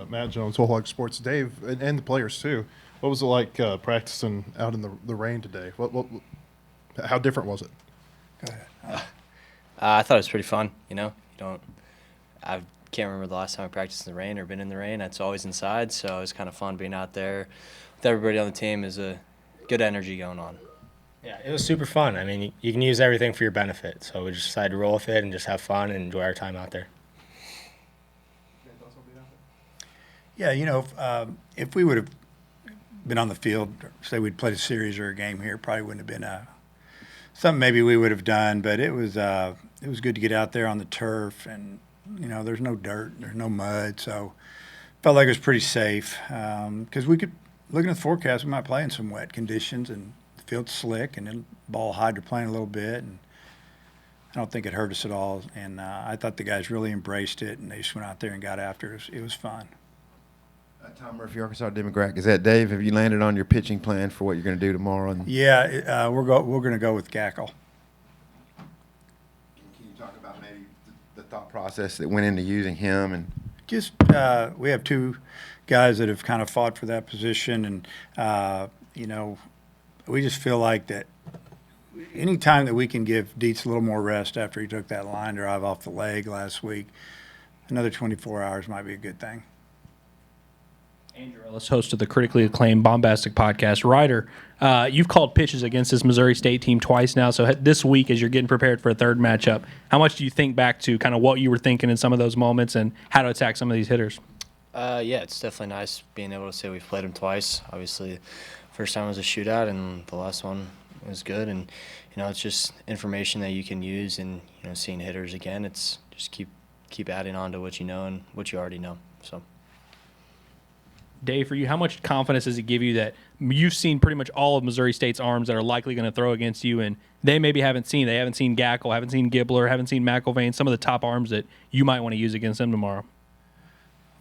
Matt Jones, Whole Hog Sports. Dave, and the players too. What was it like practicing out in the rain today? How different was it? Go ahead. I thought it was pretty fun. I can't remember the last time I practiced in the rain or been in the rain. It's always inside, so it was kind of fun being out there with everybody on the team. Is a good energy going on. Yeah, it was super fun. I mean, you can use everything for your benefit. So we just decided to roll with it and just have fun and enjoy our time out there. Yeah, if we would have been on the field, say we'd played a series or a game here, it probably wouldn't have been something maybe we would have done. But it was good to get out there on the turf, and there's no dirt, there's no mud, so felt like it was pretty safe. Because we could, looking at the forecast, we might play in some wet conditions, and the field's slick, and then ball hydroplaned a little bit, and I don't think it hurt us at all. And I thought the guys really embraced it, and they just went out there and got after it. It was fun. Tom Murphy, Arkansas Democrat. Is that Dave? Have you landed on your pitching plan for what you're going to do tomorrow? Yeah, we're going to go with Gackle. Can you talk about maybe the thought process that went into using him? And Just we have two guys that have kind of fought for that position, and we just feel like that any time that we can give Dietz a little more rest after he took that line drive off the leg last week, another 24 hours might be a good thing. Andrew Ellis, host of the critically acclaimed Bombastic podcast. Ryder, you've called pitches against this Missouri State team twice now. So this week, as you're getting prepared for a third matchup, how much do you think back to kind of what you were thinking in some of those moments and how to attack some of these hitters? Yeah, it's definitely nice being able to say we've played them twice. Obviously, first time was a shootout, and the last one was good. And it's just information that you can use, and seeing hitters again. It's just keep adding on to what you know and what you already know. So. Dave, for you, how much confidence does it give you that you've seen pretty much all of Missouri State's arms that are likely going to throw against you, and they maybe haven't seen? They haven't seen Gackle, haven't seen Gibbler, haven't seen McIlvain, some of the top arms that you might want to use against them tomorrow.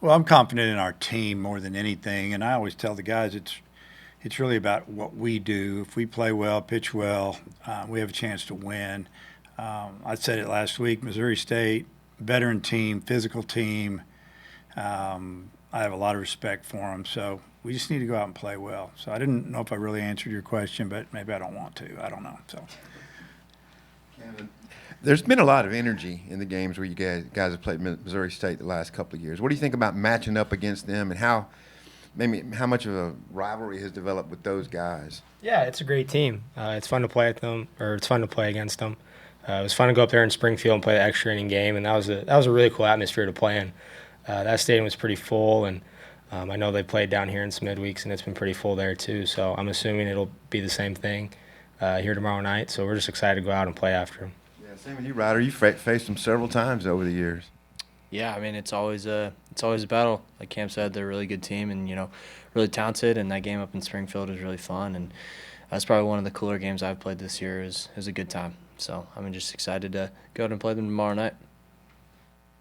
Well, I'm confident in our team more than anything, and I always tell the guys it's really about what we do. If we play well, pitch well, we have a chance to win. I said it last week, Missouri State, veteran team, physical team. I have a lot of respect for them, so we just need to go out and play well. So I didn't know if I really answered your question, but maybe I don't want to. I don't know. So there's been a lot of energy in the games where you guys have played Missouri State the last couple of years. What do you think about matching up against them, and how much of a rivalry has developed with those guys? Yeah, it's a great team. It's fun to play at them, or it's fun to play against them. It was fun to go up there in Springfield and play the extra inning game, and that was a really cool atmosphere to play in. That stadium was pretty full, and I know they played down here in some midweeks, and it's been pretty full there too. So I'm assuming it'll be the same thing here tomorrow night. So we're just excited to go out and play after them. Yeah, same with you, Ryder. You faced them several times over the years. Yeah, I mean it's always a battle. Like Cam said, they're a really good team, and really talented. And that game up in Springfield was really fun, and that's probably one of the cooler games I've played this year. Is a good time. So I'm just excited to go out and play them tomorrow night.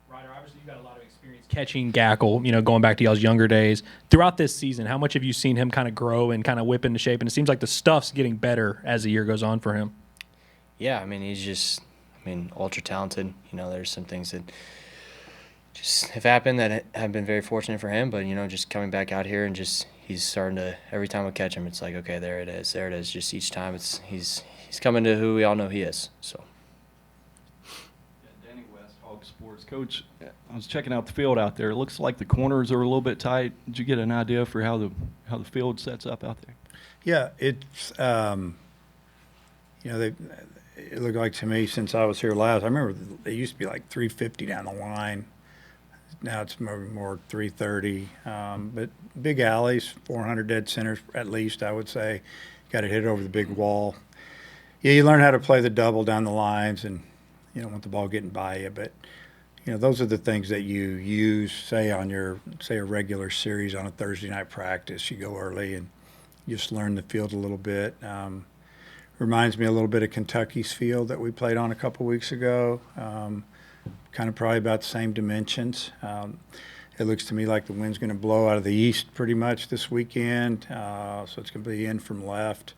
Ryder, obviously you've got a lot of experience catching Gackle, going back to y'all's younger days. Throughout this season, how much have you seen him kind of grow and kind of whip into shape? And it seems like the stuff's getting better as the year goes on for him. Yeah, I mean, he's just, ultra talented. There's some things that just have happened that have been very fortunate for him. But, just coming back out here and he's starting to, every time we catch him, it's like, okay, there it is. Just each time he's coming to who we all know he is. So. Sports coach, I was checking out the field out there. It looks like the corners are a little bit tight. Did you get an idea for how the field sets up out there? Yeah, it's it looked like to me since I was here last. I remember they used to be like 350 down the line. Now it's more 330. But big alleys, 400 dead centers at least, I would say. Got to hit it over the big wall. Yeah, you learn how to play the double down the lines, and you don't want the ball getting by you, but those are the things that you use, say a regular series on a Thursday night practice. You go early and just learn the field a little bit. Reminds me a little bit of Kentucky's field that we played on a couple weeks ago. Kind of probably about the same dimensions. It looks to me like the wind's going to blow out of the east pretty much this weekend, so it's going to be in from left.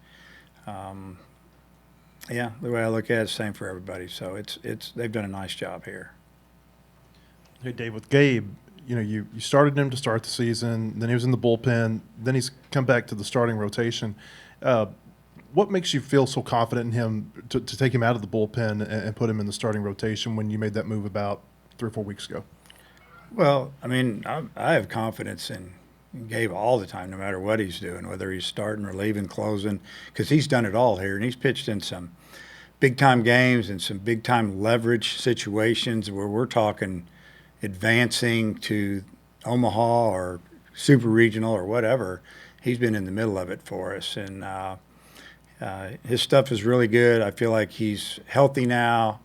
Yeah, the way I look at it, same for everybody. So they've done a nice job here. Hey, Dave, with Gabe, you started him to start the season, then he was in the bullpen, then he's come back to the starting rotation. What makes you feel so confident in him to take him out of the bullpen and put him in the starting rotation when you made that move about 3 or 4 weeks ago? Well, I mean, I have confidence in Gabe all the time, no matter what he's doing, whether he's starting or leaving, closing, because he's done it all here, and he's pitched in some big-time games and some big-time leverage situations where we're talking advancing to Omaha or super regional or whatever. He's been in the middle of it for us, and his stuff is really good. I feel like he's healthy now.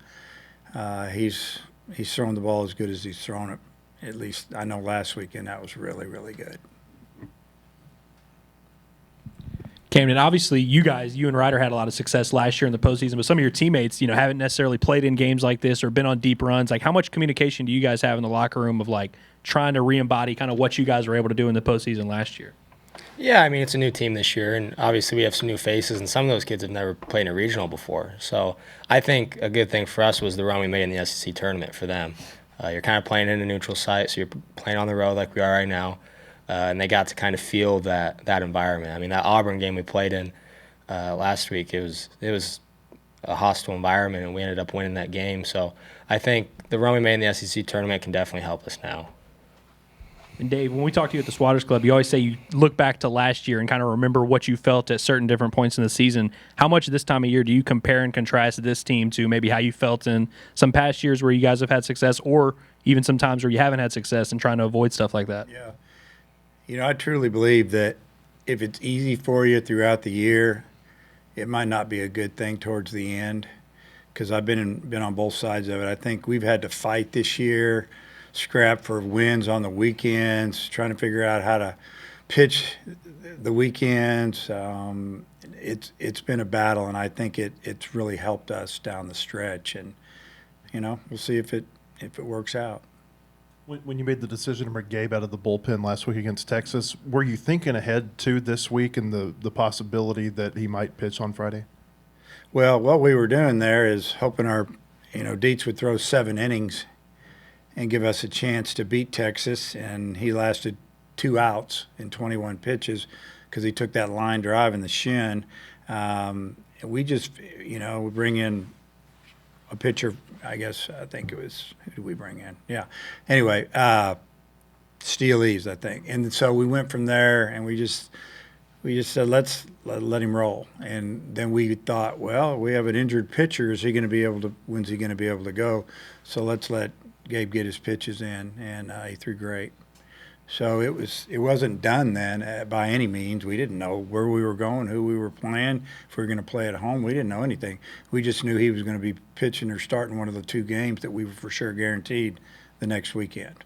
He's throwing the ball as good as he's thrown it. At least I know last weekend that was really, really good. Camden, obviously you and Ryder had a lot of success last year in the postseason, but some of your teammates, haven't necessarily played in games like this or been on deep runs. Like, how much communication do you guys have in the locker room of like trying to re-embody kind of what you guys were able to do in the postseason last year? Yeah, I mean, it's a new team this year, and obviously we have some new faces, and some of those kids have never played in a regional before. So I think a good thing for us was the run we made in the SEC tournament for them. You're kind of playing in a neutral site, so you're playing on the road like we are right now, and they got to kind of feel that environment. I mean, that Auburn game we played in last week, it was a hostile environment, and we ended up winning that game. So I think the run we made in the SEC tournament can definitely help us now. And Dave, when we talk to you at the Swatters Club, you always say you look back to last year and kind of remember what you felt at certain different points in the season. How much this time of year do you compare and contrast this team to maybe how you felt in some past years where you guys have had success, or even some times where you haven't had success and trying to avoid stuff like that? Yeah. I truly believe that if it's easy for you throughout the year, it might not be a good thing towards the end, because I've been on both sides of it. I think we've had to fight this year, scrap for wins on the weekends, trying to figure out how to pitch the weekends. It's been a battle, and I think it's really helped us down the stretch. And we'll see if it works out. When you made the decision to bring Gabe out of the bullpen last week against Texas, were you thinking ahead to this week and the possibility that he might pitch on Friday? Well, what we were doing there is hoping our Dietz would throw 7 innings and give us a chance to beat Texas, and he lasted 2 outs in 21 pitches because he took that line drive in the shin. We just, we bring in a pitcher, I think it was, who did we bring in? Yeah. Anyway, Steele Eves, I think. And so we went from there, and we just said, let's let him roll. And then we thought, well, we have an injured pitcher. When's he going to be able to go? So let's let Gabe get his pitches in, and he threw great. So it wasn't done then by any means. We didn't know where we were going, who we were playing, if we were going to play at home. We didn't know anything. We just knew he was going to be pitching or starting one of the 2 games that we were for sure guaranteed the next weekend.